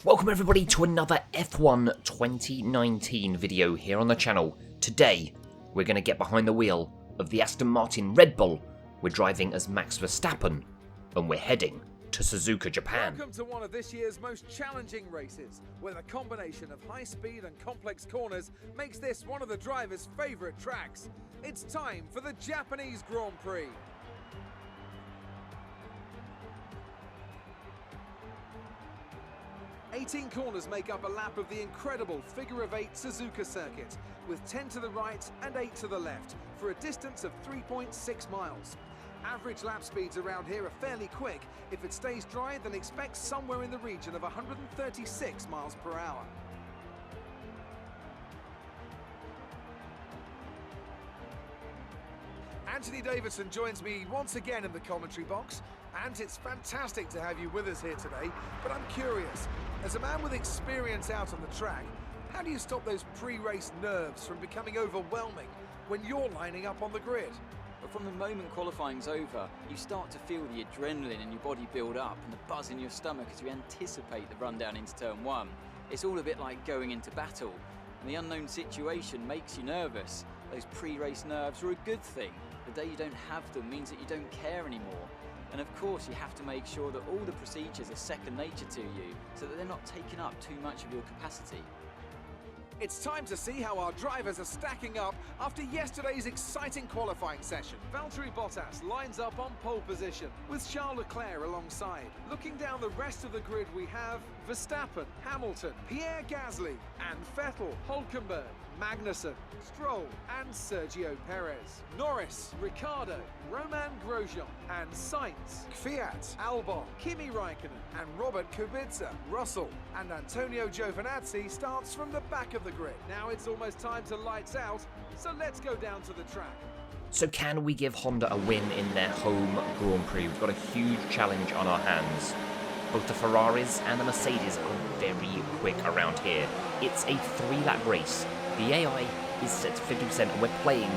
Welcome everybody to another F1 2019 video here on the channel. Today, we're going to get behind the wheel of the Aston Martin Red Bull. We're driving as Max Verstappen, and we're heading to Suzuka, Japan. Welcome to one of this year's most challenging races, where the combination of high speed and complex corners makes this one of the drivers' favourite tracks. It's time for the Japanese Grand Prix. Eighteen corners make up a lap of the incredible figure-of-8 Suzuka circuit, with 10 to the right and 8 to the left, for a distance of 3.6 miles. Average lap speeds around here are fairly quick. If it stays dry, then expect somewhere in the region of 136 miles per hour. Anthony Davidson joins me once again in the commentary box, and it's fantastic to have you with us here today. But I'm curious, as a man with experience out on the track, how do you stop those pre-race nerves from becoming overwhelming when you're lining up on the grid? But from the moment qualifying's over, you start to feel the adrenaline in your body build up and the buzz in your stomach as you anticipate the run down into turn one. It's all a bit like going into battle, and the unknown situation makes you nervous. Those pre-race nerves are a good thing. The day you don't have them means that you don't care anymore. And of course, you have to make sure that all the procedures are second nature to you, so that they're not taking up too much of your capacity. It's time to see how our drivers are stacking up after yesterday's exciting qualifying session. Valtteri Bottas lines up on pole position, with Charles Leclerc alongside. Looking down the rest of the grid, we have Verstappen, Hamilton, Pierre Gasly, and Vettel, Hülkenberg, Magnussen, Stroll, and Sergio Perez. Norris, Ricciardo, Romain Grosjean, and Sainz, Kvyat, Albon, Kimi Raikkonen, and Robert Kubica. Russell and Antonio Giovinazzi starts from the back of the grid. Now it's almost time to lights out, so let's go down to the track. So can we give Honda a win in their home Grand Prix? We've got a huge challenge on our hands. Both the Ferraris and the Mercedes are very quick around here. It's a 3-lap race. The AI is set to 50% and we're playing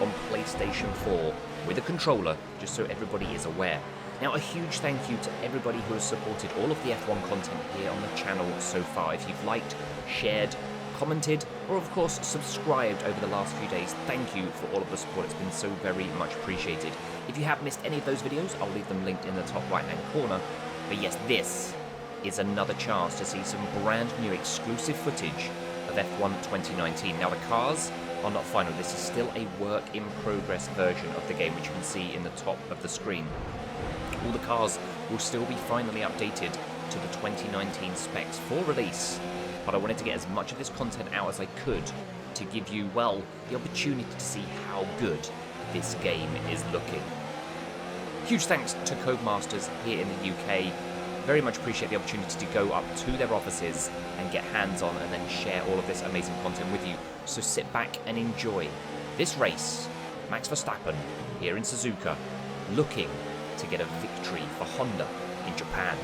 on PlayStation 4 with a controller, just so everybody is aware. Now, a huge thank you to everybody who has supported all of the F1 content here on the channel so far. If you've liked, shared, commented, or of course subscribed over the last few days, thank you for all of the support. It's been so very much appreciated. If you have missed any of those videos, I'll leave them linked in the top right-hand corner. But yes, this is another chance to see some brand new exclusive footage of F1 2019. Now, the cars are not final. This is still a work-in-progress version of the game, which you can see in the top of the screen. All the cars will still be finally updated to the 2019 specs for release, but I wanted to get as much of this content out as I could to give you, well, the opportunity to see how good this game is looking. Huge thanks to Codemasters here in the UK. Very much appreciate the opportunity to go up to their offices and get hands-on and then share all of this amazing content with you. So sit back and enjoy this race. Max Verstappen here in Suzuka, looking to get a victory for Honda in Japan.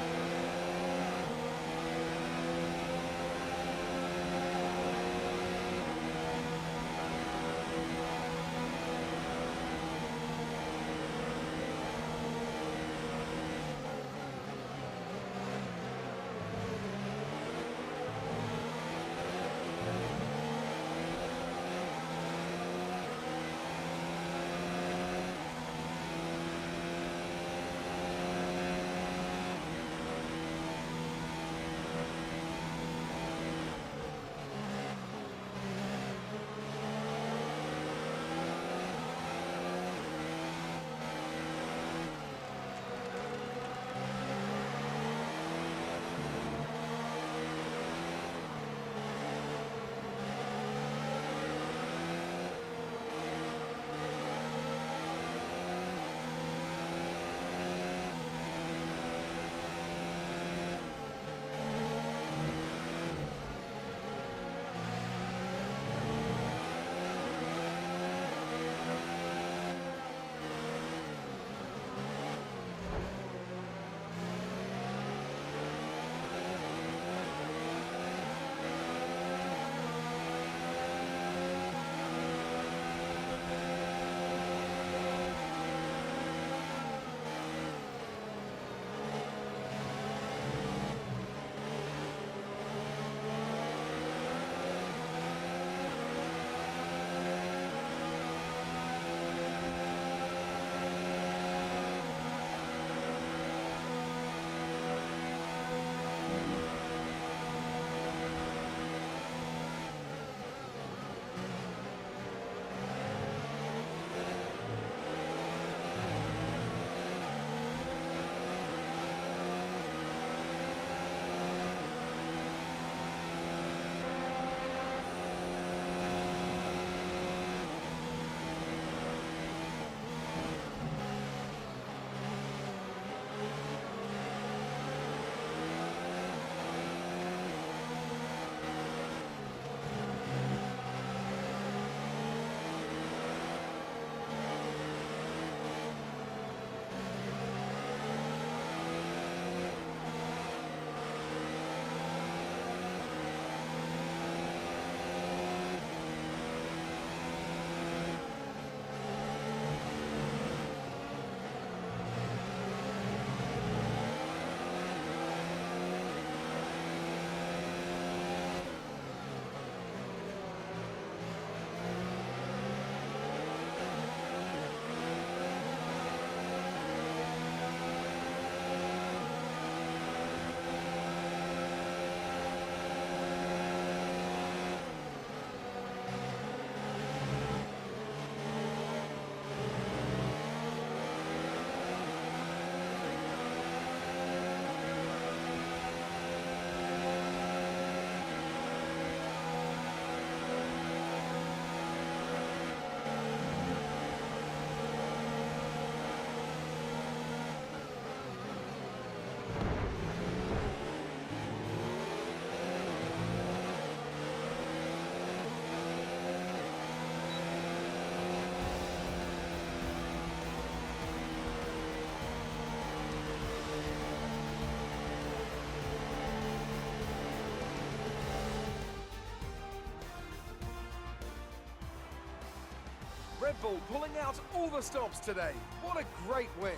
Red Bull pulling out all the stops today. What a great win.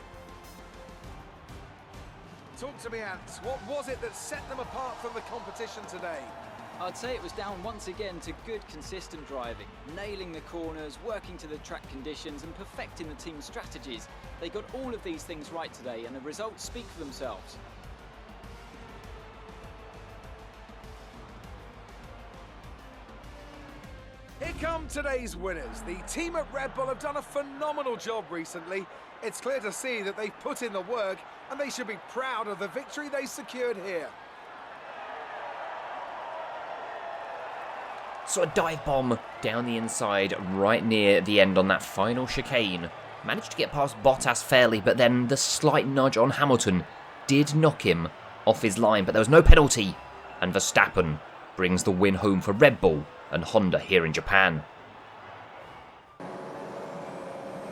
Talk to me, Ants. What was it that set them apart from the competition today? I'd say it was down once again to good, consistent driving, nailing the corners, working to the track conditions and perfecting the team's strategies. They got all of these things right today and the results speak for themselves. Here come today's winners. The team at Red Bull have done a phenomenal job recently. It's clear to see that they've put in the work and they should be proud of the victory they secured here. So a dive bomb down the inside right near the end on that final chicane. Managed to get past Bottas fairly, but then the slight nudge on Hamilton did knock him off his line, but there was no penalty. And Verstappen brings the win home for Red Bull and Honda here in Japan.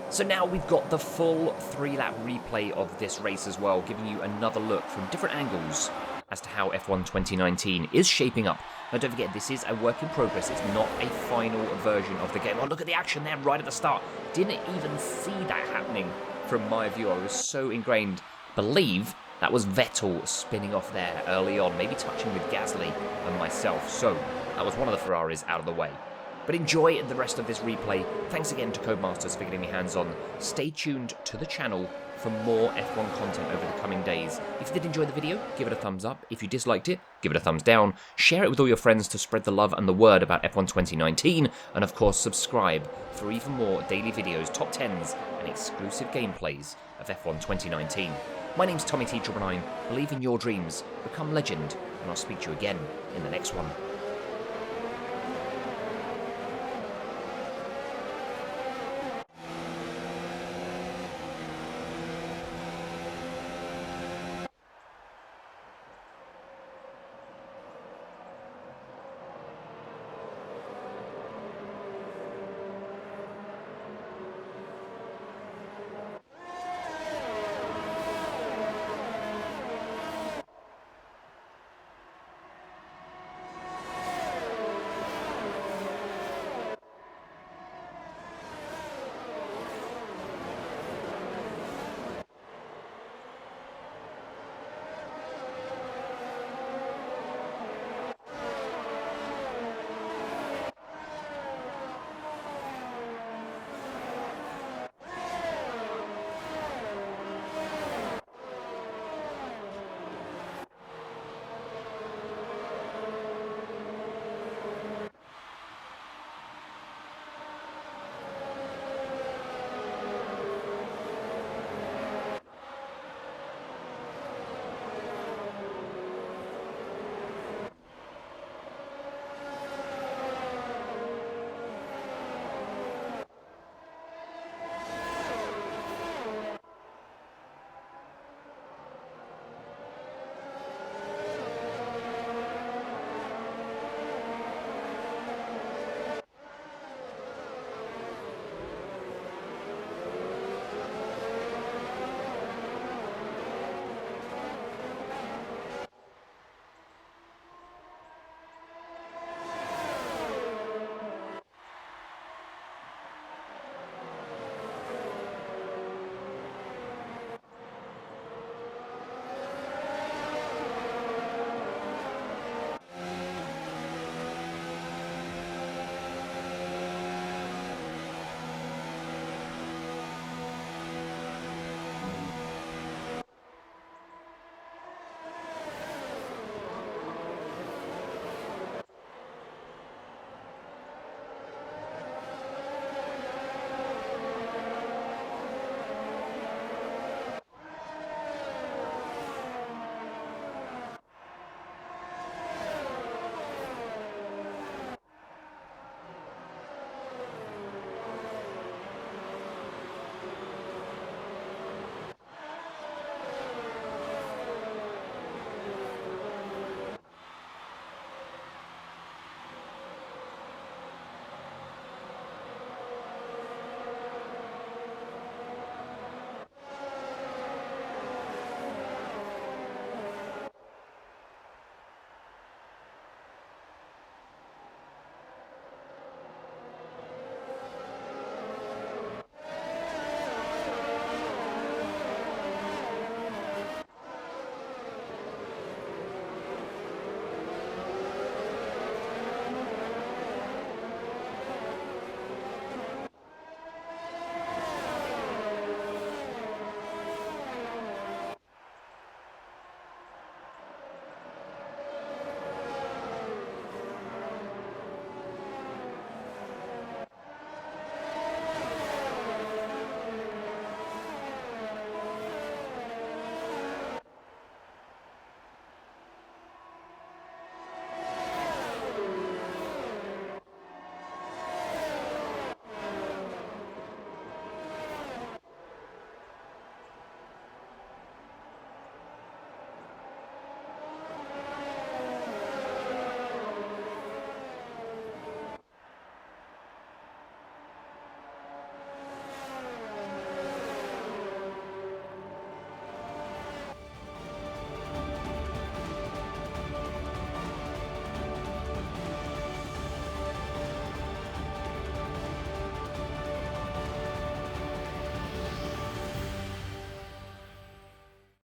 So now we've got the full 3-lap replay of this race as well, giving you another look from different angles as to how F1 2019 is shaping up. Now don't forget, this is a work in progress, it's not a final version of the game. Oh, look at the action there right at the start. Didn't even see that happening from my view. I was so ingrained. Believe that was Vettel spinning off there early on, maybe touching with Gasly and myself. So that was one of the Ferraris out of the way. But enjoy the rest of this replay. Thanks again to Codemasters for getting me hands on. Stay tuned to the channel for more F1 content over the coming days. If you did enjoy the video, give it a thumbs up. If you disliked it, give it a thumbs down. Share it with all your friends to spread the love and the word about F1 2019. And of course, subscribe for even more daily videos, top 10s, and exclusive gameplays of F1 2019. My name's Tommy T999. Believe in your dreams, become legend, and I'll speak to you again in the next one.